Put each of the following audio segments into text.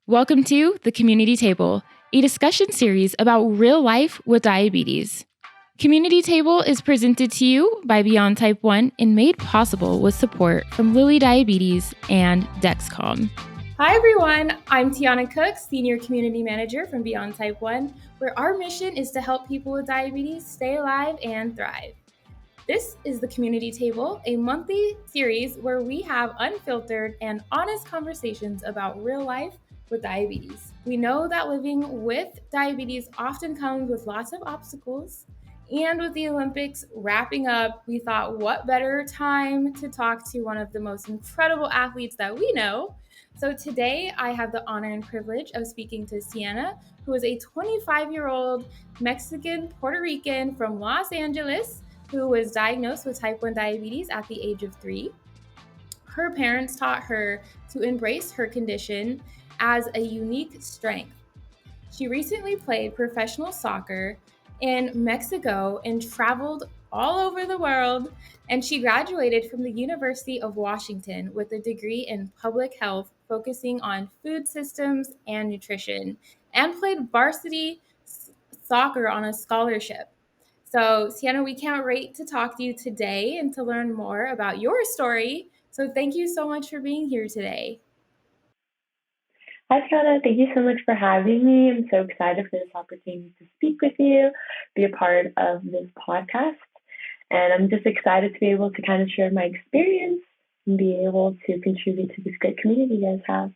Welcome to The Community Table, a discussion series about real life with diabetes. Community Table is presented to you by Beyond Type 1 and made possible with support from Lilly Diabetes and Dexcom. Hi everyone, I'm Tiana Cooks, Senior Community Manager from Beyond Type 1, where our mission is to help people with diabetes stay alive and thrive. This is the Community Table, a monthly series where we have unfiltered and honest conversations about real life with diabetes. We know that living with diabetes often comes with lots of obstacles, and with the Olympics wrapping up, we thought what better time to talk to one of the most incredible athletes that we know. So today I have the honor and privilege of speaking to Siena, who is a 25-year-old Mexican Puerto Rican from Los Angeles who was diagnosed with type 1 diabetes at the age of 3. Her parents taught her to embrace her condition as a unique strength. She recently played professional soccer in Mexico and traveled all over the world, and she graduated from the University of Washington with a degree in public health focusing on food systems and nutrition, and played varsity soccer on a scholarship. So, Siena, we can't wait to talk to you today and to learn more about your story. So, thank you so much for being here today. Hi, Fiona. Thank you so much for having me. I'm so excited for this opportunity to speak with you, be a part of this podcast. And I'm just excited to be able to kind of share my experience and be able to contribute to this great community you guys have.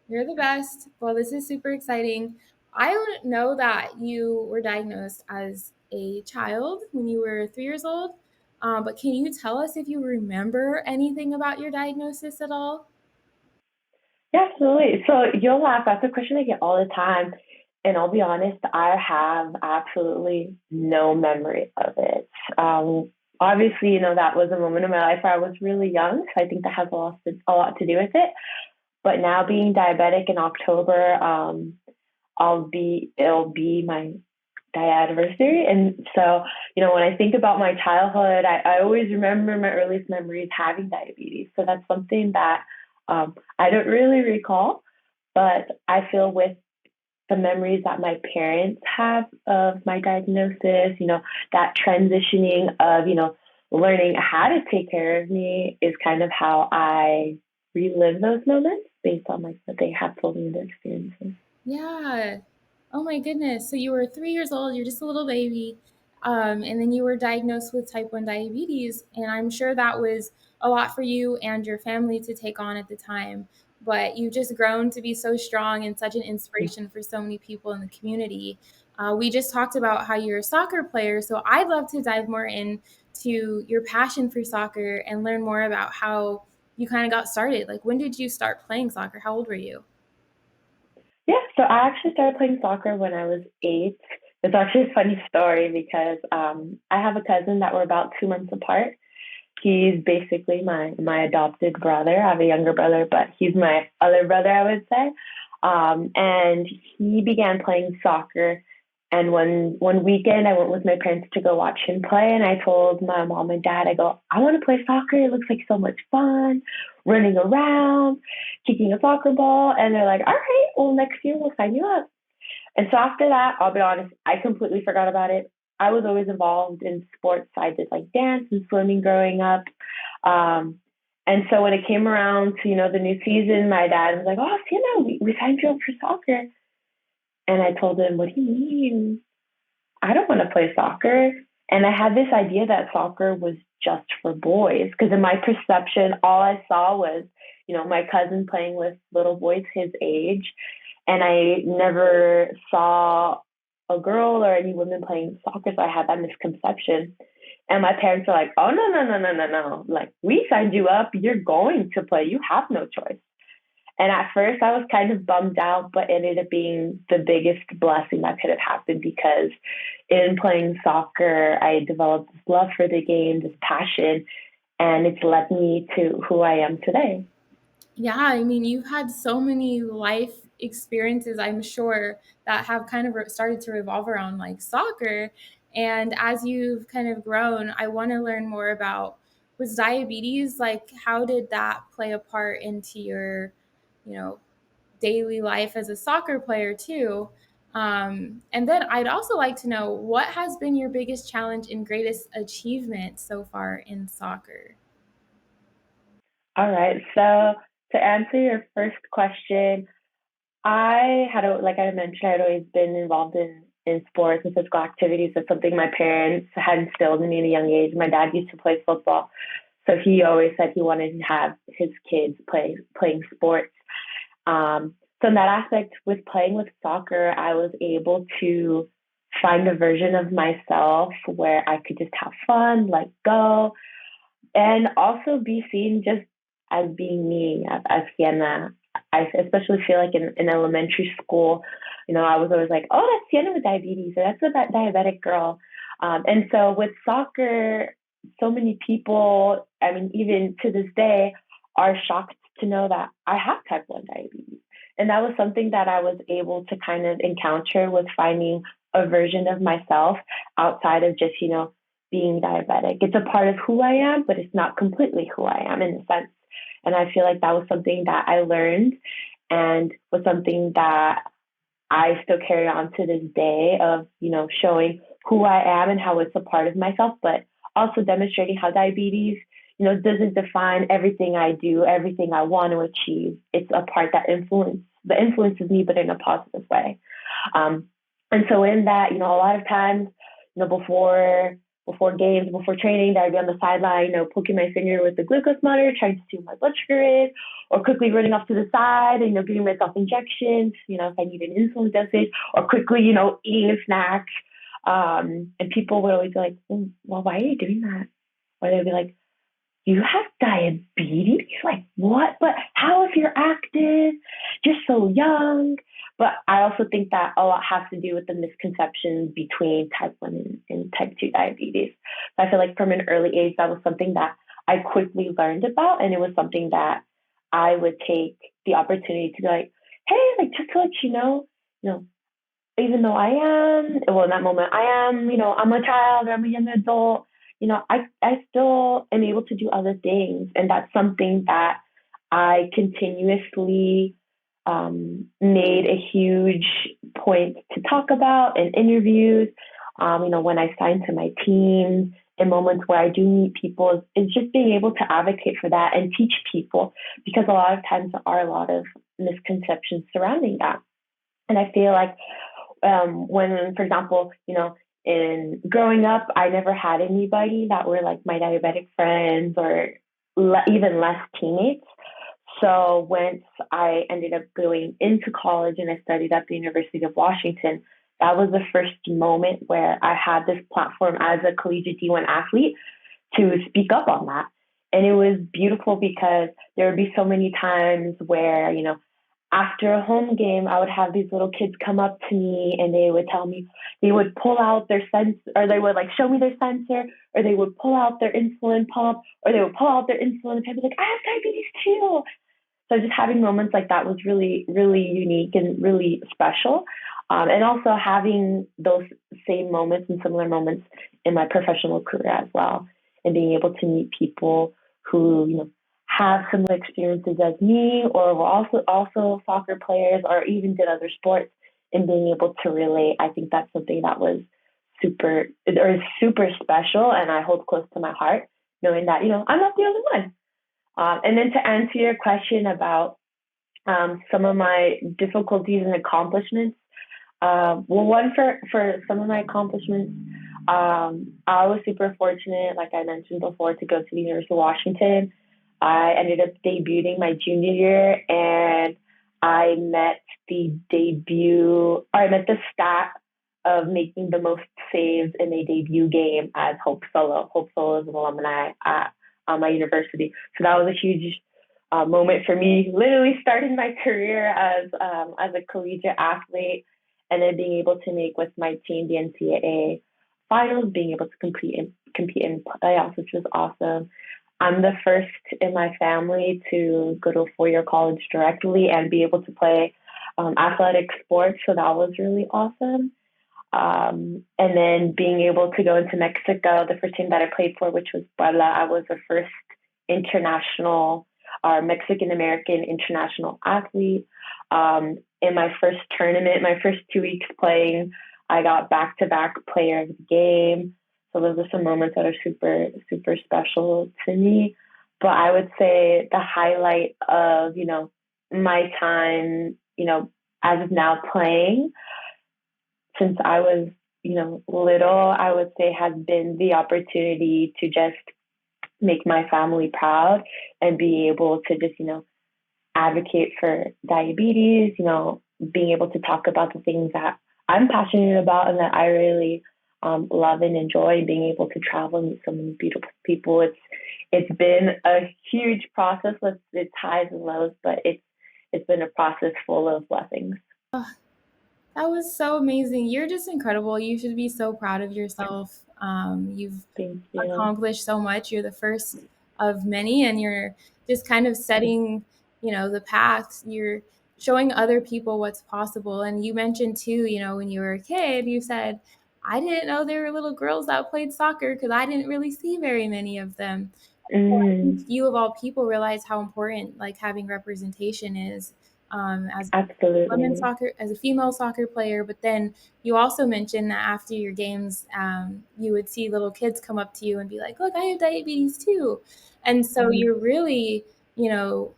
You're the best. Well, this is super exciting. I know that you were diagnosed as a child when you were 3 years old, but can you tell us if you remember anything about your diagnosis at all? Yeah, absolutely. So you'll laugh. That's a question I get all the time. And I'll be honest, I have absolutely no memory of it. Obviously, that was a moment in my life where I was really young. So I think that has a lot to do with it. But now being diabetic in October, it'll be my anniversary. And so, when I think about my childhood, I always remember my earliest memories having diabetes. So that's something that I don't really recall, but I feel with the memories that my parents have of my diagnosis, that transitioning of, learning how to take care of me is kind of how I relive those moments based on like what they have told me in their experiences. Yeah. Oh my goodness. So you were 3 years old, you're just a little baby, and then you were diagnosed with type 1 diabetes. And I'm sure that was a lot for you and your family to take on at the time. But you've just grown to be so strong and such an inspiration for so many people in the community. We just talked about how you're a soccer player. So I'd love to dive more into your passion for soccer and learn more about how you kind of got started. Like, when did you start playing soccer? How old were you? Yeah, so I actually started playing soccer when I was 8. It's actually a funny story because I have a cousin that we're about 2 months apart. He's basically my adopted brother. I have a younger brother, but he's my other brother, I would say. And he began playing soccer. And one weekend, I went with my parents to go watch him play. And I told my mom and dad, I go, I want to play soccer. It looks like so much fun, running around, kicking a soccer ball. And they're like, all right, well, next year we'll sign you up. And so after that, I'll be honest, I completely forgot about it. I was always involved in sports. I did like dance and swimming growing up. Um, and so when it came around to, the new season, my dad was like, oh, we signed you up for soccer. And I told him, what do you mean? I don't want to play soccer. And I had this idea that soccer was just for boys because in my perception, all I saw was, my cousin playing with little boys his age. And I never saw a girl or any women playing soccer. So I had that misconception. And my parents were like, oh, no, no, no, no, no, no. Like, we signed you up. You're going to play. You have no choice. And at first I was kind of bummed out, but it ended up being the biggest blessing that could have happened because in playing soccer, I developed this love for the game, this passion, and it's led me to who I am today. Yeah, I mean, you've had so many life experiences, I'm sure, that have kind of started to revolve around like soccer. And as you've kind of grown, I want to learn more about, was diabetes, like, how did that play a part into your, you know, daily life as a soccer player too. And then I'd also like to know, what has been your biggest challenge and greatest achievement so far in soccer? All right. So to answer your first question, like I mentioned, I'd always been involved in sports and physical activities. That's something my parents had instilled in me at a young age. My dad used to play football, so he always said he wanted to have his kids playing sports. So in that aspect, with playing with soccer, I was able to find a version of myself where I could just have fun, let go, and also be seen just as being me, as Siena. I especially feel like in elementary school, I was always like, oh, that's Siena with diabetes, or that's that diabetic girl. And so with soccer, so many people, I mean, even to this day, are shocked to know that I have type 1 diabetes. And that was something that I was able to kind of encounter with finding a version of myself outside of just, being diabetic. It's a part of who I am, but it's not completely who I am in a sense. And I feel like that was something that I learned and was something that I still carry on to this day of, showing who I am and how it's a part of myself, but also demonstrating how diabetes, doesn't define everything I do, everything I want to achieve. It's a part that influences me, but in a positive way. And so in that, a lot of times, before games, before training, that I'd be on the sideline, poking my finger with the glucose monitor, trying to see what my blood sugar is, or quickly running off to the side and, giving myself injections, if I need an insulin dosage, or quickly, eating a snack. And people would always be like, well, why are you doing that? Or they'd be like, you have diabetes? Like, what? But how, if you're active, you're so young? But I also think that a lot has to do with the misconceptions between type 1 and type 2 diabetes. So I feel like from an early age, that was something that I quickly learned about. And it was something that I would take the opportunity to be like, hey, like, just to let you know, even though in that moment, I'm a child, or I'm a young adult, I still am able to do other things. And that's something that I continuously made a huge point to talk about in interviews. When I sign to my team, in moments where I do meet people, is just being able to advocate for that and teach people, because a lot of times there are a lot of misconceptions surrounding that. And I feel like when, for example, in growing up, I never had anybody that were like my diabetic friends, or even less teammates. So once I ended up going into college and I studied at the University of Washington, that was the first moment where I had this platform as a collegiate D1 athlete to speak up on that. And it was beautiful because there would be so many times where, after a home game, I would have these little kids come up to me and they would tell me, they would pull out their sensor, or they would like show me their sensor, or they would pull out their insulin pump, or they would pull out their insulin and I'd be like, I have diabetes too. So just having moments like that was really, really unique and really special. And also having those same moments and similar moments in my professional career as well, and being able to meet people who, have similar experiences as me, or were also soccer players, or even did other sports, and being able to relate. I think that's something that was super special, and I hold close to my heart, knowing that, I'm not the only one. And then to answer your question about some of my difficulties and accomplishments, one for some of my accomplishments, I was super fortunate, like I mentioned before, to go to the University of Washington. I ended up debuting my junior year, and I met the stat of making the most saves in a debut game as Hope Solo. Hope Solo is an alumni at my university. So that was a huge moment for me, literally starting my career as a collegiate athlete, and then being able to make with my team the NCAA finals, being able to compete in playoffs, which was awesome. I'm the first in my family to go to a 4-year college directly and be able to play athletic sports, so that was really awesome. And then being able to go into Mexico, the first team that I played for, which was Puebla, I was the first international our Mexican American international athlete. In my first tournament, my first 2 weeks playing, I got back to back player of the game. So those are some moments that are super, super special to me. But I would say the highlight of, my time, as of now playing since I was, little, I would say has been the opportunity to just make my family proud and be able to just, advocate for diabetes, being able to talk about the things that I'm passionate about and that I really love and enjoy, being able to travel and meet so many beautiful people. It's been a huge process with its highs and lows, but it's been a process full of blessings. That was so amazing. You're just incredible. You should be so proud of yourself. You've Thank you. accomplished so much. You're the first of many, and you're just kind of setting, the path. You're showing other people what's possible. And you mentioned too, when you were a kid, you said, I didn't know there were little girls that played soccer because I didn't really see very many of them. So I think Mm, you of all people realize how important like having representation is, as women's absolutely. soccer, as a female soccer player. But then you also mentioned that after your games, you would see little kids come up to you and be like, look, I have diabetes too. And so Mhm. you're really, you know,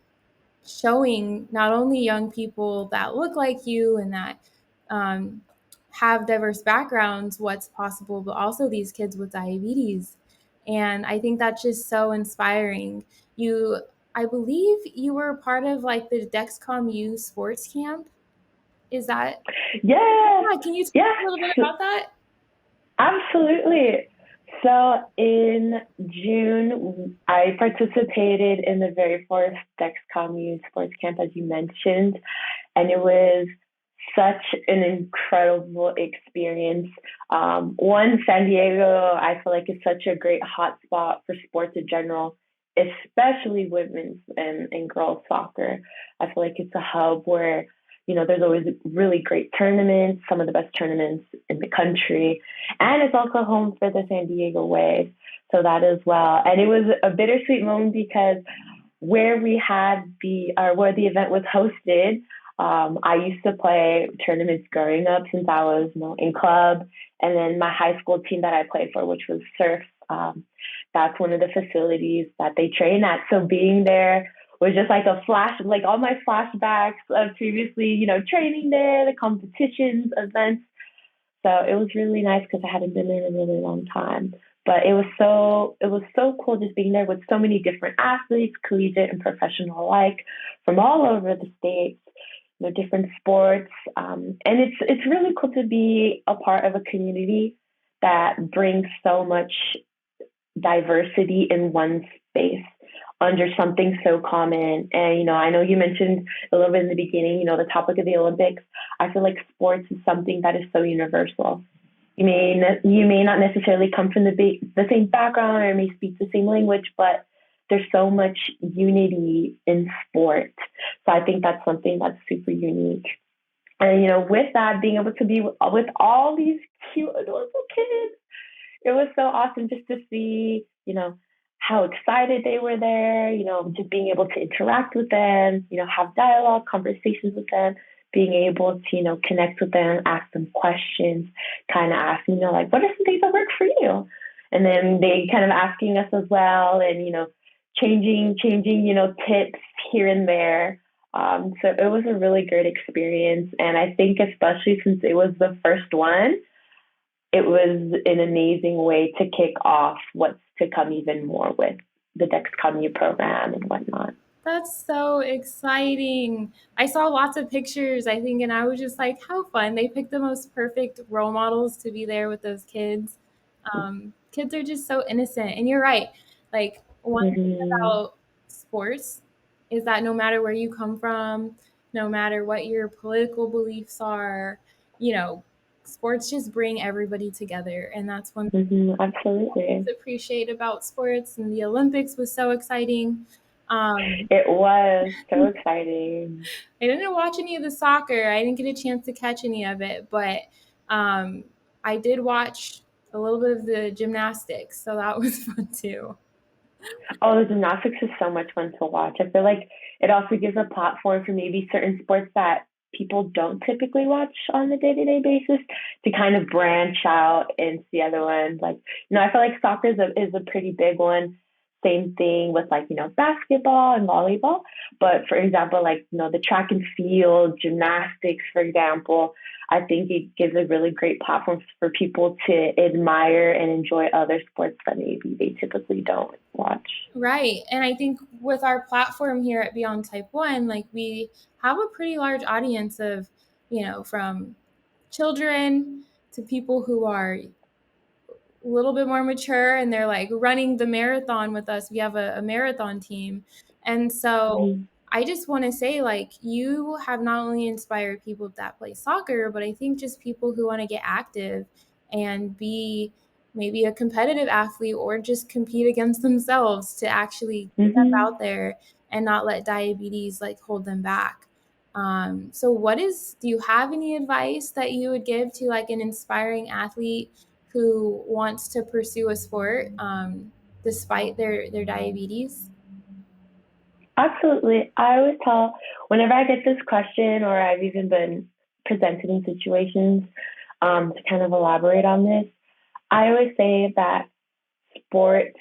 showing not only young people that look like you and that um, have diverse backgrounds what's possible, but also these kids with diabetes. And I think that's just so inspiring. You, I believe you were part of like the Dexcom U sports camp. Is that, Yeah, yeah, can you tell yeah, me a little bit s- about that? absolutely. So in June, I participated in the very first Dexcom U Sports Camp, as you mentioned, and it was such an incredible experience. One, San Diego, I feel like is such a great hotspot for sports in general, especially women's and girls soccer. I feel like it's a hub where there's always really great tournaments, some of the best tournaments in the country, and it's also home for the San Diego Wave. So that as well, and it was a bittersweet moment because where we had where the event was hosted, I used to play tournaments growing up since I was, in club, and then my high school team that I played for, which was surf. That's one of the facilities that they train at. So being there was just like a flash, like all my flashbacks of previously, training there, the competitions, events. So it was really nice because I hadn't been there in a really long time. But it was so cool just being there with so many different athletes, collegiate and professional alike, from all over the states, different sports, and it's really cool to be a part of a community that brings so much diversity in one space under something so common. And, I know you mentioned a little bit in the beginning, the topic of the Olympics. I feel like sports is something that is so universal. You may not necessarily come from the same background or may speak the same language, but there's so much unity in sport. So I think that's something that's super unique. And with that, being able to be with all these cute, adorable kids, it was so awesome just to see, how excited they were there, just being able to interact with them, have dialogue, conversations with them, being able to, connect with them, ask them questions, kind of asking, like, what are some things that work for you? And then they kind of asking us as well and, changing, tips here and there. So it was a really great experience. And I think especially since it was the first one, it was an amazing way to kick off what's to come even more with the Dexcom U program and whatnot. That's so exciting. I saw lots of pictures, I think, and I was just like, how fun. They picked the most perfect role models to be there with those kids. Kids are just so innocent. And you're right. Like, one thing Mm-hmm. about sports is that no matter where you come from, no matter what your political beliefs are, you know, sports just bring everybody together. And that's one thing Mm-hmm. I always Absolutely. appreciate about sports. And the Olympics was so exciting. Um, It was so exciting. I didn't watch any of the soccer. I didn't get a chance to catch any of it, but um, I did watch a little bit of the gymnastics, so that was fun too. Oh, the gymnastics is so much fun to watch. I feel like it also gives a platform for maybe certain sports that people don't typically watch on a day-to-day basis to kind of branch out into the other ones. Like, I feel like soccer is a pretty big one. Same thing with like, basketball and volleyball. But for example, like, the track and field, gymnastics, for example, I think it gives a really great platform for people to admire and enjoy other sports that maybe they typically don't watch. Right. And I think with our platform here at Beyond Type 1, like we have a pretty large audience of, from children to people who are a little bit more mature and they're like running the marathon with us. We have a marathon team. And so Mm-hmm. I just want to say, like, you have not only inspired people that play soccer, but I think just people who want to get active and be maybe a competitive athlete or just compete against themselves to actually step Mm-hmm. out there and not let diabetes like hold them back. So do you have any advice that you would give to like an inspiring athlete who wants to pursue a sport despite their diabetes? Absolutely. I always tell whenever I get this question, or I've even been presented in situations to kind of elaborate on this, I always say that sports,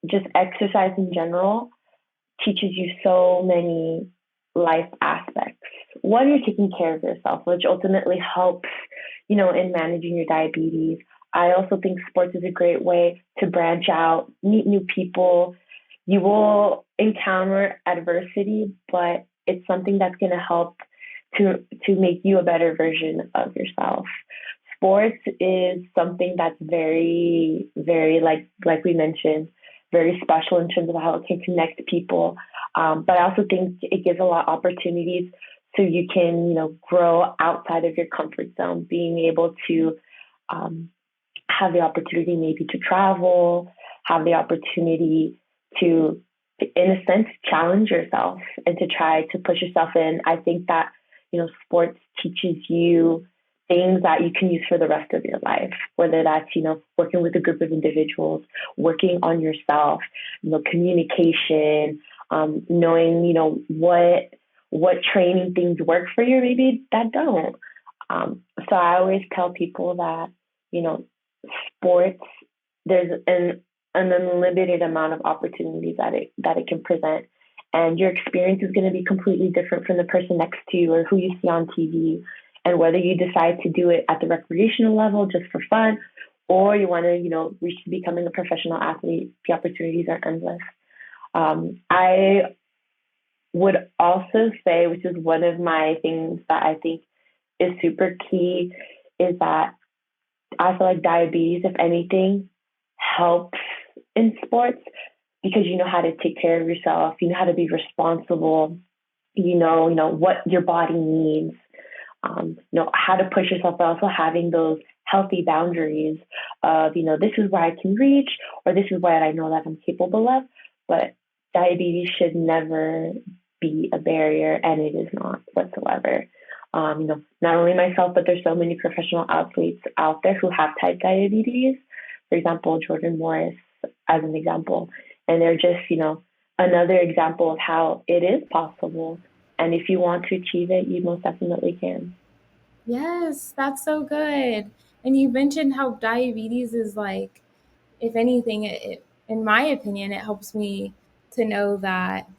just exercise in general, teaches you so many life aspects. One, you're taking care of yourself, which ultimately helps, in managing your diabetes. I also think sports is a great way to branch out, meet new people. You will encounter adversity, but it's something that's going to help to make you a better version of yourself. Sports is something that's very, very like we mentioned, very special in terms of how it can connect people. But I also think it gives a lot of opportunities so you can, grow outside of your comfort zone, being able to um, have the opportunity maybe to travel, have the opportunity to, in a sense, challenge yourself and to try to push yourself in. I think that, sports teaches you things that you can use for the rest of your life, whether that's, working with a group of individuals, working on yourself, communication, knowing, what training things work for you, maybe that don't. So I always tell people that, you know, sports, there's an unlimited amount of opportunities that it can present. And your experience is going to be completely different from the person next to you or who you see on TV. And whether you decide to do it at the recreational level just for fun, or you want to, reach to becoming a professional athlete, the opportunities are endless. I would also say, which is one of my things that I think is super key, is that I feel like diabetes, if anything, helps in sports because you know how to take care of yourself, you know how to be responsible, you know what your body needs, how to push yourself, but also having those healthy boundaries of, this is where I can reach, or this is what I know that I'm capable of. But diabetes should never be a barrier, and it is not whatsoever. Not only myself, but there's so many professional athletes out there who have type diabetes. For example, Jordan Morris, as an example, and they're just, another example of how it is possible. And if you want to achieve it, you most definitely can. Yes, that's so good. And you mentioned how diabetes is like, if anything, in my opinion, it helps me to know that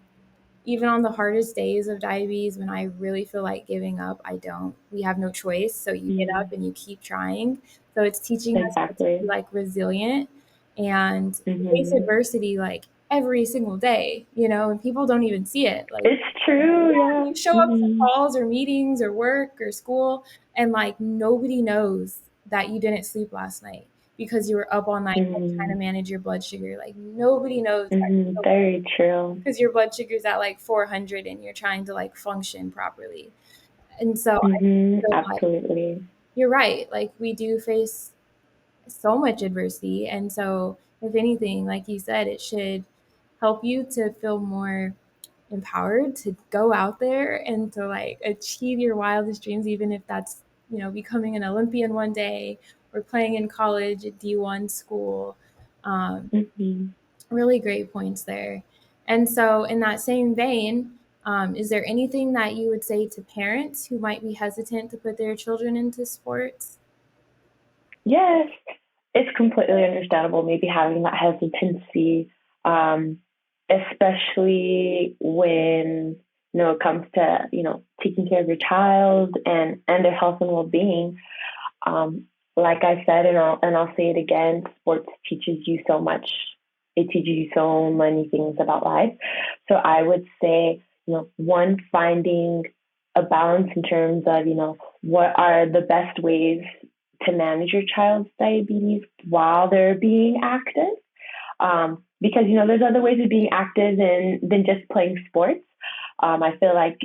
even on the hardest days of diabetes, when I really feel like giving up, I don't. We have no choice. So you get up Mm, and you keep trying. So it's teaching us how to be exactly. like resilient and face Hmm. adversity like every single day, and people don't even see it. Like, It's true. you show Yeah. up to Hmm. calls or meetings or work or school, and like nobody knows that you didn't sleep last night because you were up all night like trying to Hmm. manage your blood sugar. Like nobody knows that Hmm. Very true. because your blood sugar's at like 400 and you're trying to like function properly. And so I Hmm. feel like Absolutely. you're right. Like we do face so much adversity. And so if anything, like you said, it should help you to feel more empowered to go out there and to like achieve your wildest dreams, even if that's, becoming an Olympian one day or playing in college at D1 school. Um, Hmm. Really great points there. And so, in that same vein, is there anything that you would say to parents who might be hesitant to put their children into sports? Yes, it's completely understandable maybe having that hesitancy, um, especially when it comes to taking care of your child and their health and well being. Um, like I said, and I'll say it again, sports teaches you so much. It teaches you so many things about life. So I would say, one, finding a balance in terms of, what are the best ways to manage your child's diabetes while they're being active. Because there's other ways of being active than just playing sports. I feel like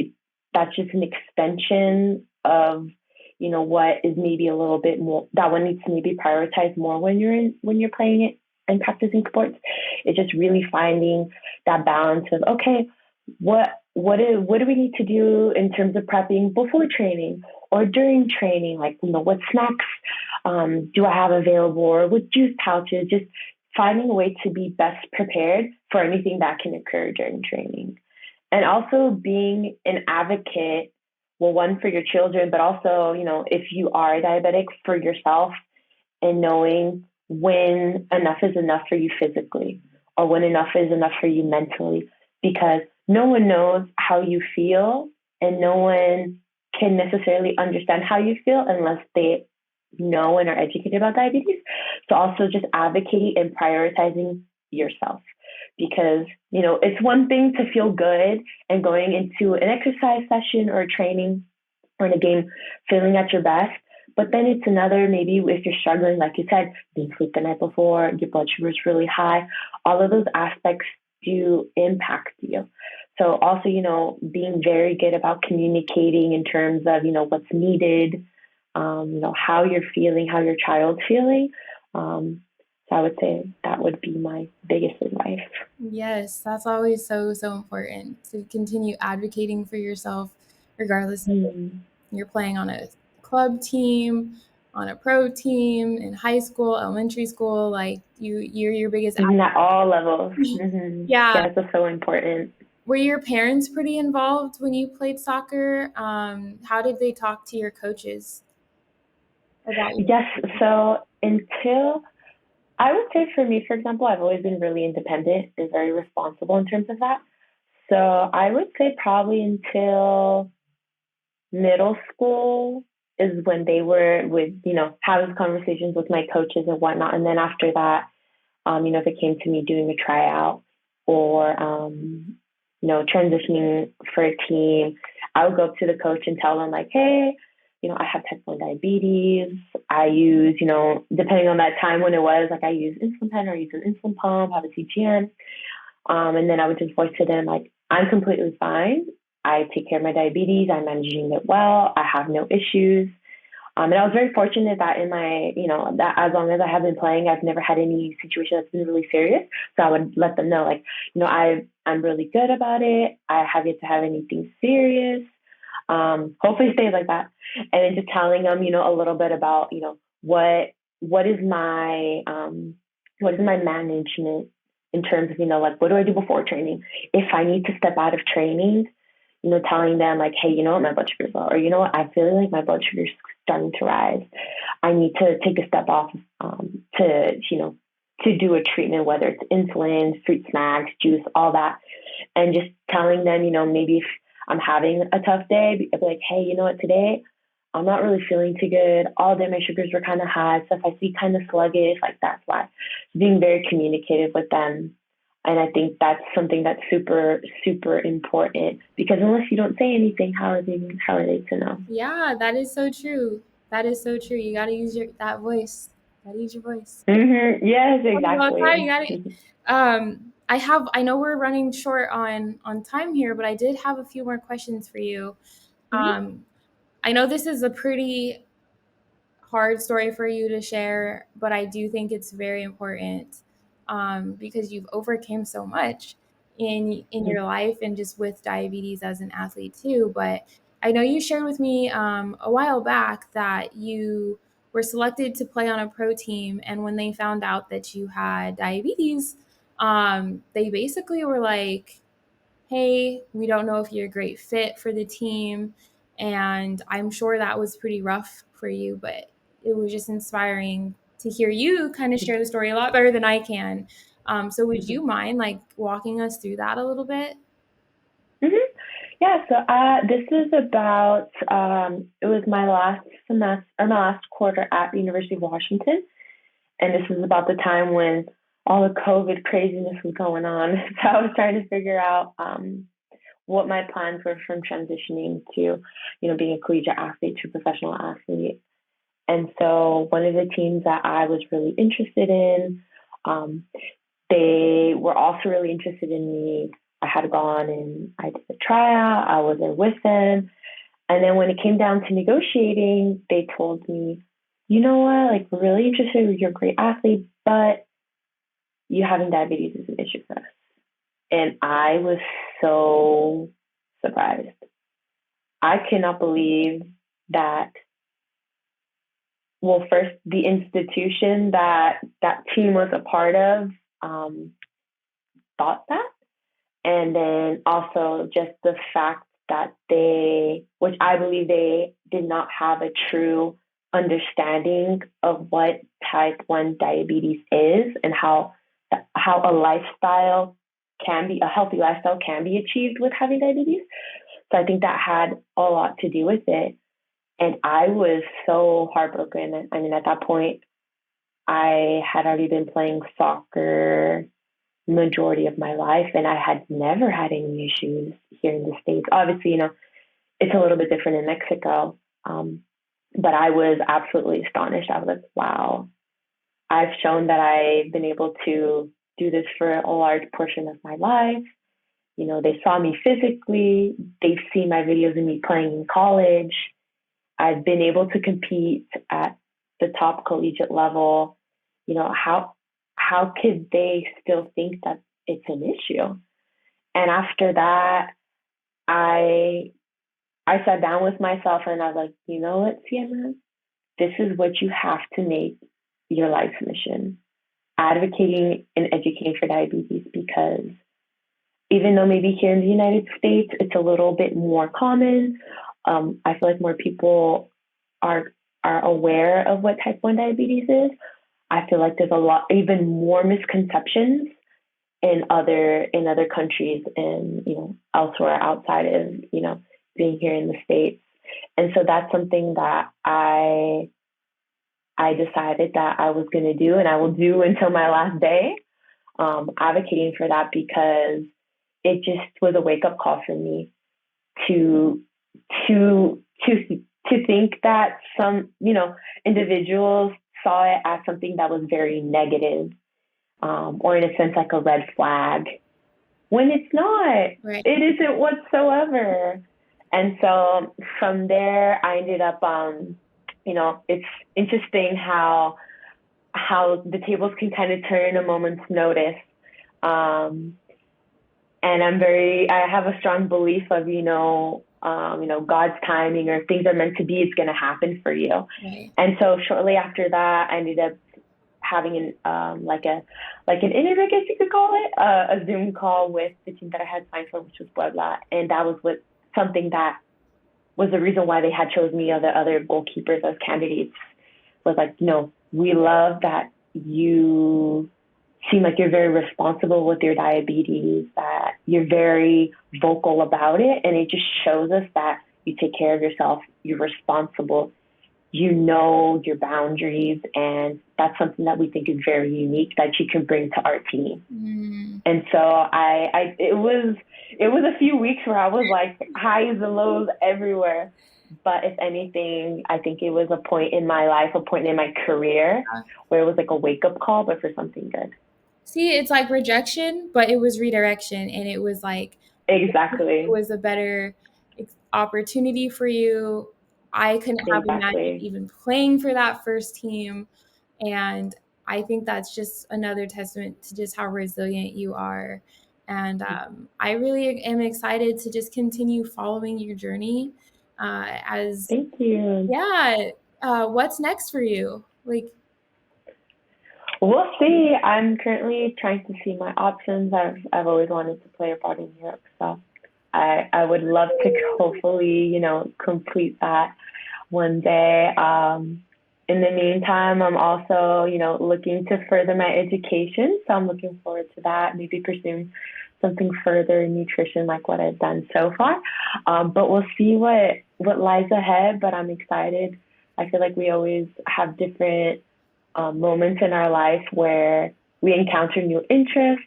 that's just an extension of what is maybe a little bit more that one needs to maybe prioritize more when you're playing it and practicing sports. It's just really finding that balance of, okay, what do we need to do in terms of prepping before training or during training? Like, what snacks do I have available, or with juice pouches? Just finding a way to be best prepared for anything that can occur during training. And also being an advocate, well, one for your children, but also, if you are diabetic, for yourself, and knowing when enough is enough for you physically or when enough is enough for you mentally, because no one knows how you feel and no one can necessarily understand how you feel unless they know and are educated about diabetes. So also just advocating and prioritizing yourself, because it's one thing to feel good and going into an exercise session or a training or in a game feeling at your best, but then it's another, maybe if you're struggling, like you said, didn't sleep the night before, your blood sugar is really high. All of those aspects do impact you. So also, being very good about communicating in terms of, what's needed, how you're feeling, how your child's feeling. So I would say that would be my biggest advice. Yes, that's always so, so important to continue advocating for yourself, regardless of if Mm. you're playing on a club team, on a pro team, in high school, elementary school. Like you're your biggest At all levels. advocate. Yeah. Yes, that's so important. Were your parents pretty involved when you played soccer? How did they talk to your coaches about you? Yes. So until I would say for me, for example, I've always been really independent and very responsible in terms of that. So I would say probably until middle school is when they would, have conversations with my coaches and whatnot. And then after that, if it came to me doing a tryout or, transitioning for a team, I would go up to the coach and tell them like, hey, I have type 1 diabetes. I use, depending on that time when it was, like I use insulin pen or use an insulin pump, have a CGM. And then I would just voice to them like, I'm completely fine. I take care of my diabetes. I'm managing it well. I have no issues. And I was very fortunate that in my, that as long as I have been playing, I've never had any situation that's been really serious. So I would let them know, like, I'm really good about it. I have yet to have anything serious. Hopefully it stays like that. And then just telling them, a little bit about, what is my, what is my management in terms of, like, what do I do before training? If I need to step out of training, telling them like, hey, my blood sugar's low, or I feel like my blood sugar's starting to rise. I need to take a step off to do a treatment, whether it's insulin, fruit snacks, juice, all that, and just telling them, maybe if I'm having a tough day, I'd be like, hey, what, today I'm not really feeling too good. All day my sugars were kind of high, so if I see kind of sluggish, like that's why. Being very communicative with them. And I think that's something that's super, super important, because unless you don't say anything, how are they to know? Yeah, that is so true. That is so true. You got to use that voice. Got to use your voice. Yes, All the time. You exactly. got to. I know we're running short on time here, but I did have a few more questions for you. Mhm. Um, I know this is a pretty hard story for you to share, but I do think it's very important, because you've overcame so much in your life and just with diabetes as an athlete too. But I know you shared with me a while back that you were selected to play on a pro team, and when they found out that you had diabetes, They basically were like, hey, we don't know if you're a great fit for the team. And I'm sure that was pretty rough for you, but it was just inspiring to hear you kind of share the story a lot better than I can. So would you mind like walking us through that a little bit? Mm-hmm. Yeah, so this is about, it was my last semester, or my last quarter at the University of Washington. And this was about the time when all the COVID craziness was going on. So I was trying to figure out what my plans were from transitioning to, being a collegiate athlete to a professional athlete. And so one of the teams that I was really interested in, um, they were also really interested in me. I had gone and I did a tryout. I was there with them. And then when it came down to negotiating, they told me, you know what, like, we're really interested. You're a great athlete, but you having diabetes is an issue for us. And I was so surprised. I cannot believe that, well, first, the institution that that team was a part of thought that. And then also just the fact that they, which I believe they did not have a true understanding of what type 1 diabetes is and how a lifestyle can be, a healthy lifestyle can be achieved with having diabetes. So I think that had a lot to do with it. And I was so heartbroken. I mean, at that point, I had already been playing soccer majority of my life, and I had never had any issues here in the States. Obviously, it's a little bit different in Mexico, but I was absolutely astonished. I was like, wow, I've shown that I've been able to do this for a large portion of my life. They saw me physically. They've seen my videos of me playing in college. I've been able to compete at the top collegiate level. How could they still think that it's an issue? And after that, I sat down with myself and I was like, you know what, Siena? This is what you have to make your life's mission. Advocating and educating for diabetes, because even though maybe here in the United States it's a little bit more common, I feel like more people are aware of what type 1 diabetes is. I feel like there's a lot, even more misconceptions in other countries and elsewhere outside of being here in the States. And so that's something that I decided that I was going to do, and I will do until my last day, advocating for that, because it just was a wake up call for me to think that some individuals saw it as something that was very negative, or in a sense like a red flag, when it's not. Right. It isn't whatsoever. And so from there, I ended up, it's interesting how the tables can kind of turn in a moment's notice. And I have a strong belief of, God's timing, or things are meant to be, it's going to happen for you. Right. And so shortly after that, I ended up having like an interview, I guess you could call it, a Zoom call with the team that I had signed for, which was Puebla. And that was something that was the reason why they had chosen me, the other goalkeepers as candidates, was like, no, we love that you seem like you're very responsible with your diabetes, that you're very vocal about it. And it just shows us that you take care of yourself, you're responsible, you know your boundaries. And that's something that we think is very unique that you can bring to our team. And so it was a few weeks where I was like highs and lows everywhere. But if anything, I think it was a point in my life, a point in my career, where it was like a wake up call, but for something good. See, it's like rejection, but it was redirection, and it was like, exactly, it was a better opportunity for you. I couldn't have imagined even playing for that first team. And I think that's just another testament to just how resilient you are. And I really am excited to just continue following your journey. Thank you. Yeah. What's next for you? Like, We'll see. I'm currently trying to see my options. I've always wanted to play abroad in Europe, so I would love to hopefully, complete that one day. In the meantime, I'm also, looking to further my education. So I'm looking forward to that, maybe pursuing something further in nutrition like what I've done so far. But we'll see what lies ahead, but I'm excited. I feel like we always have different moments in our life where we encounter new interests,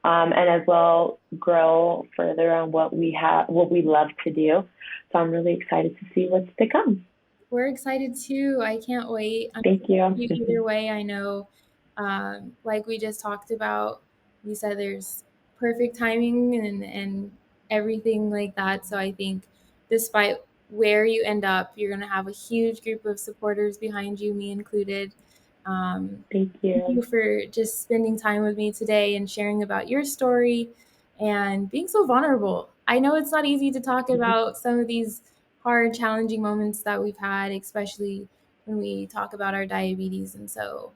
and as well grow further on what we love to do. So I'm really excited to see what's to come. We're excited too. I can't wait. Thank you. Either way, I know, like we just talked about, we said there's perfect timing and everything like that. So I think despite where you end up, you're going to have a huge group of supporters behind you, me included. Thank you. Thank you for just spending time with me today and sharing about your story and being so vulnerable. I know it's not easy to talk about some of these hard, challenging moments that we've had, especially when we talk about our diabetes. And so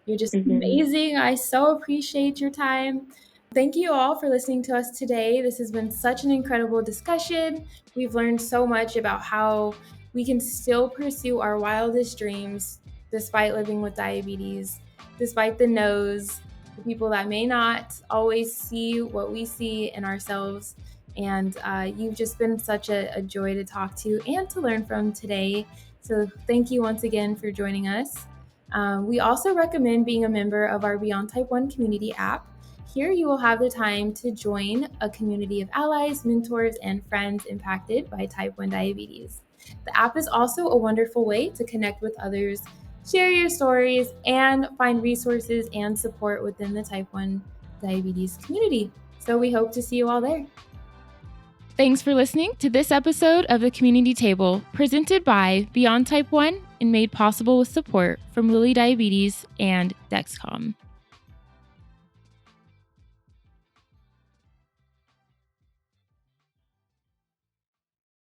you're just amazing. I so appreciate your time. Thank you all for listening to us today. This has been such an incredible discussion. We've learned so much about how we can still pursue our wildest dreams despite living with diabetes, despite the no's, the people that may not always see what we see in ourselves. And you've just been such a joy to talk to and to learn from today. So thank you once again for joining us. We also recommend being a member of our Beyond Type 1 community app. Here you will have the time to join a community of allies, mentors, and friends impacted by type 1 diabetes. The app is also a wonderful way to connect with others, share your stories, and find resources and support within the type 1 diabetes community. So we hope to see you all there. Thanks for listening to this episode of the Community Table, presented by Beyond Type 1 and made possible with support from Lilly Diabetes and Dexcom.